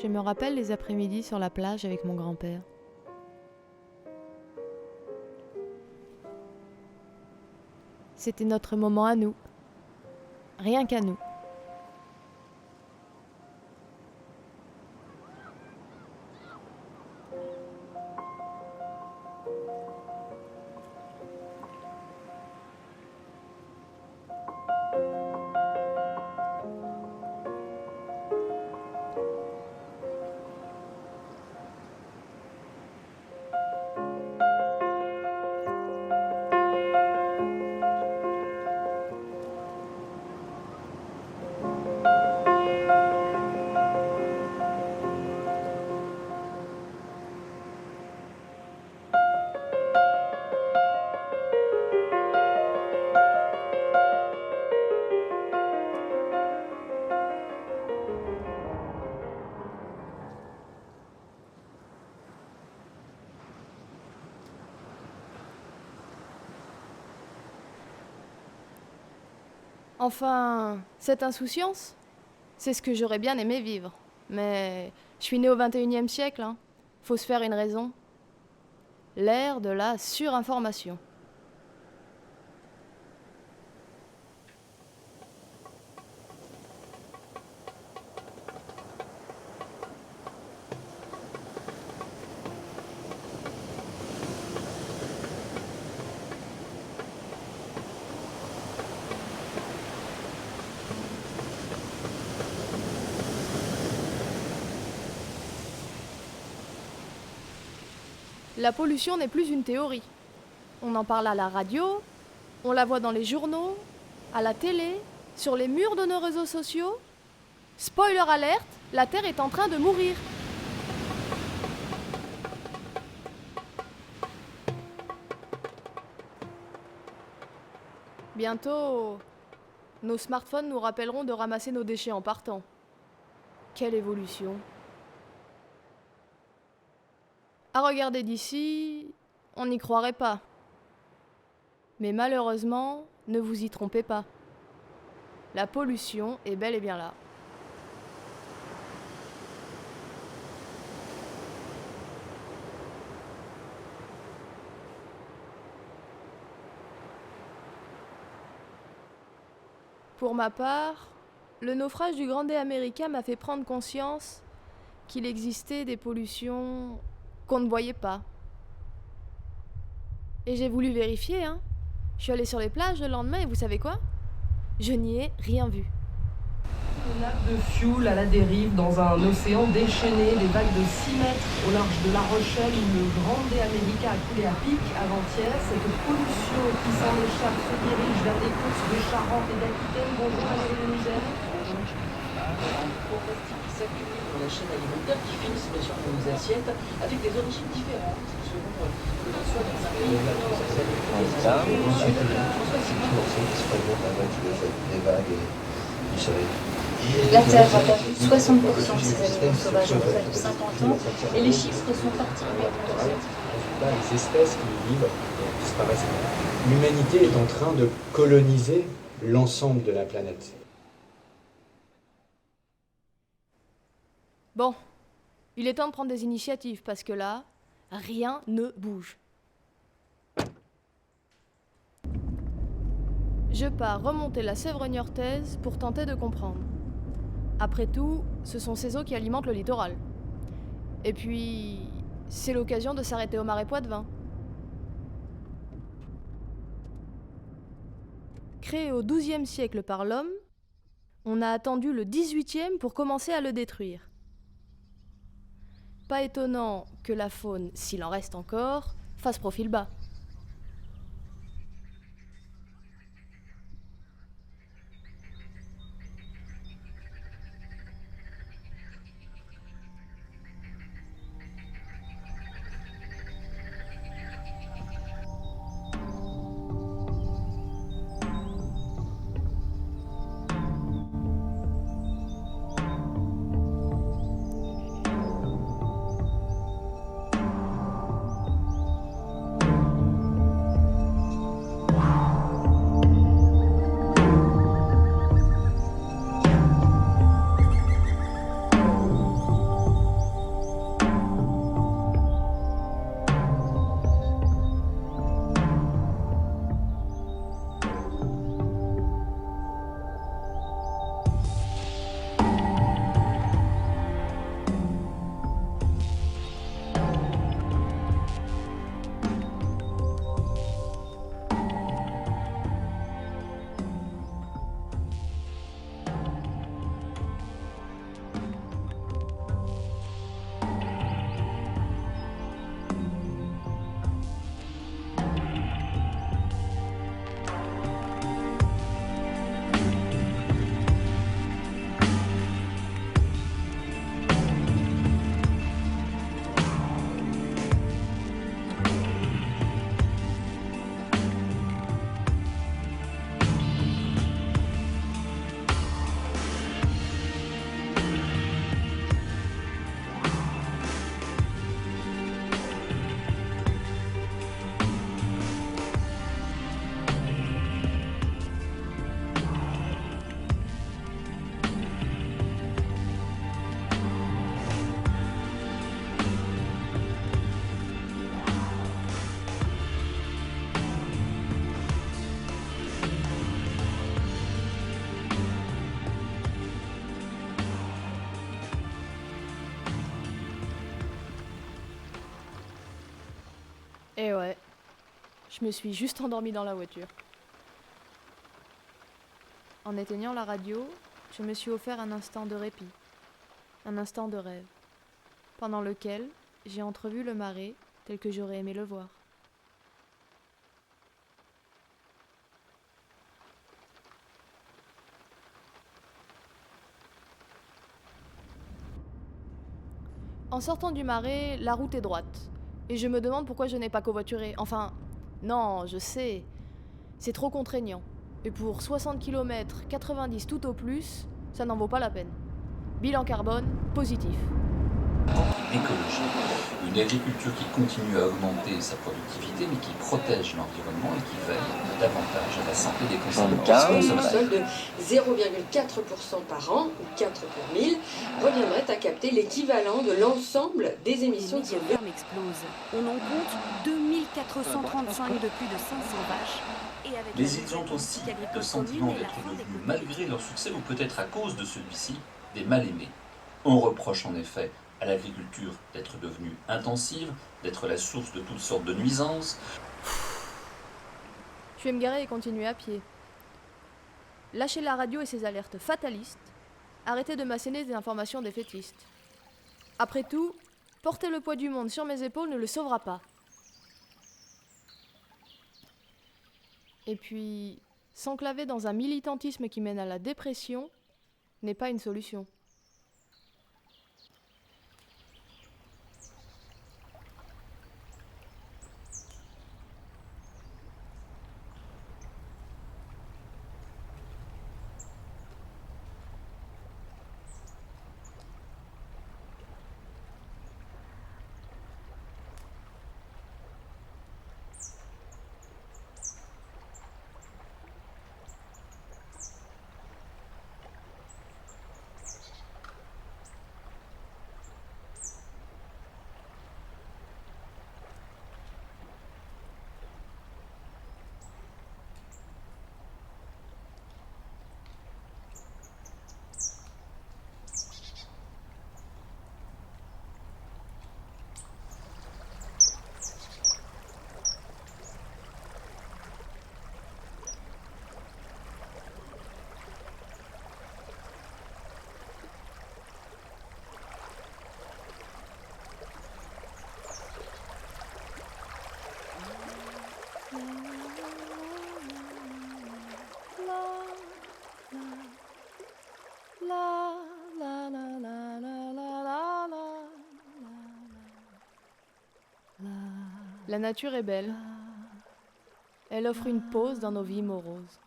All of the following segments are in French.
Je me rappelle les après-midi sur la plage avec mon grand-père. C'était notre moment à nous. Rien qu'à nous. Enfin, cette insouciance, c'est ce que j'aurais bien aimé vivre. Mais je suis née au XXIe siècle, hein. Faut se faire une raison. L'ère de la surinformation. La pollution n'est plus une théorie. On en parle à la radio, on la voit dans les journaux, à la télé, sur les murs de nos réseaux sociaux. Spoiler alerte, la Terre est en train de mourir. Bientôt, nos smartphones nous rappelleront de ramasser nos déchets en partant. Quelle évolution! À regarder d'ici, on n'y croirait pas. Mais malheureusement, ne vous y trompez pas. La pollution est bel et bien là. Pour ma part, le naufrage du Grande America m'a fait prendre conscience qu'il existait des pollutions qu'on ne voyait pas. Et j'ai voulu vérifier, hein. Je suis allée sur les plages le lendemain et vous savez quoi? Je n'y ai rien vu. Une nappe de fioul à la dérive dans un océan déchaîné, des vagues de 6 mètres au large de La Rochelle où le Grande America a coulé à pic avant-hier. Cette pollution qui s'en échappe se dirige vers les côtes de Charente et d'Aquitaine. Bonjour Valérie Nigel. Qui s'accumulent dans la chaîne alimentaire, qui finissent bien sûr dans nos assiettes, avec des origines différentes, selon que l'on soit dans un pays du Nord, La Terre a perdu 60% de ses animaux sauvages en près de 50 ans et les chiffres sont particulièrement dramatiques. Les espèces qui y vivent disparaissent. L'humanité est en train de coloniser l'ensemble de la planète. Bon, il est temps de prendre des initiatives parce que là, rien ne bouge. Je pars remonter la Sèvre niortaise pour tenter de comprendre. Après tout, ce sont ces eaux qui alimentent le littoral. Et puis, c'est l'occasion de s'arrêter au marais Poitevin. Créé au XIIe siècle par l'homme, on a attendu le XVIIIe pour commencer à le détruire. Pas étonnant que la faune, s'il en reste encore, fasse profil bas. Et ouais, je me suis juste endormie dans la voiture. En éteignant la radio, je me suis offert un instant de répit, un instant de rêve, pendant lequel j'ai entrevu le marais tel que j'aurais aimé le voir. En sortant du marais, la route est droite. Et je me demande pourquoi je n'ai pas covoituré. Enfin, non, je sais. C'est trop contraignant. Et pour 60 km, 90 tout au plus, ça n'en vaut pas la peine. Bilan carbone, positif. Écologie. Une agriculture qui continue à augmenter sa productivité, mais qui protège l'environnement et qui veille davantage à la santé des consommateurs. Une sol de 0,4% par an, ou 4 pour 1000, reviendrait à capter l'équivalent de l'ensemble des émissions de CO2. Ferme explose. On en compte 2435 de plus de 500 vaches. Et avec Mais ils ont aussi le sentiment commune et la d'être fin des devenus, communes. malgré leur succès, ou peut-être à cause de celui-ci, des mal-aimés. On reproche en effet à l'agriculture d'être devenue intensive, d'être la source de toutes sortes de nuisances. Je vais me garer et continuer à pied. Lâchez la radio et ses alertes fatalistes. Arrêtez de m'asséner des informations défaitistes. Après tout, porter le poids du monde sur mes épaules ne le sauvera pas. Et puis, s'enclaver dans un militantisme qui mène à la dépression n'est pas une solution. La nature est belle. Elle offre une pause dans nos vies moroses.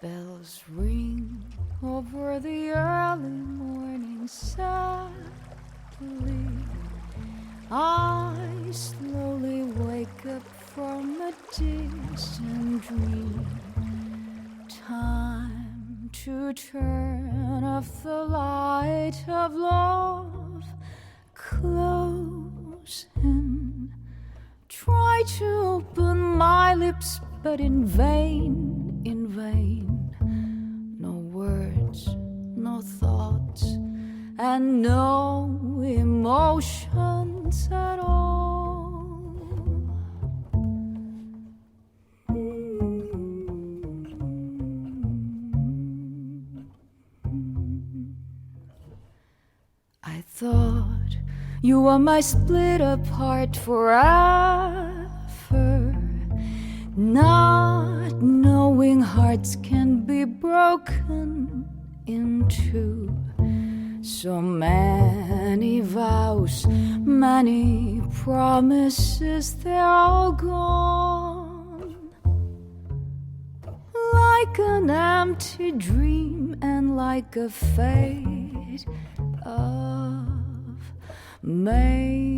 Bells ring over the early morning sadly. I slowly wake up from a distant dream. Time to turn off the light of love. Close in. Try to open my lips, but in vain, in vain. No words, no thoughts, and no emotions at all. I thought you were my split apart forever. Not knowing hearts can be broken in two. So many vows, many promises, they're all gone. Like an empty dream and like a fate of Mayflower.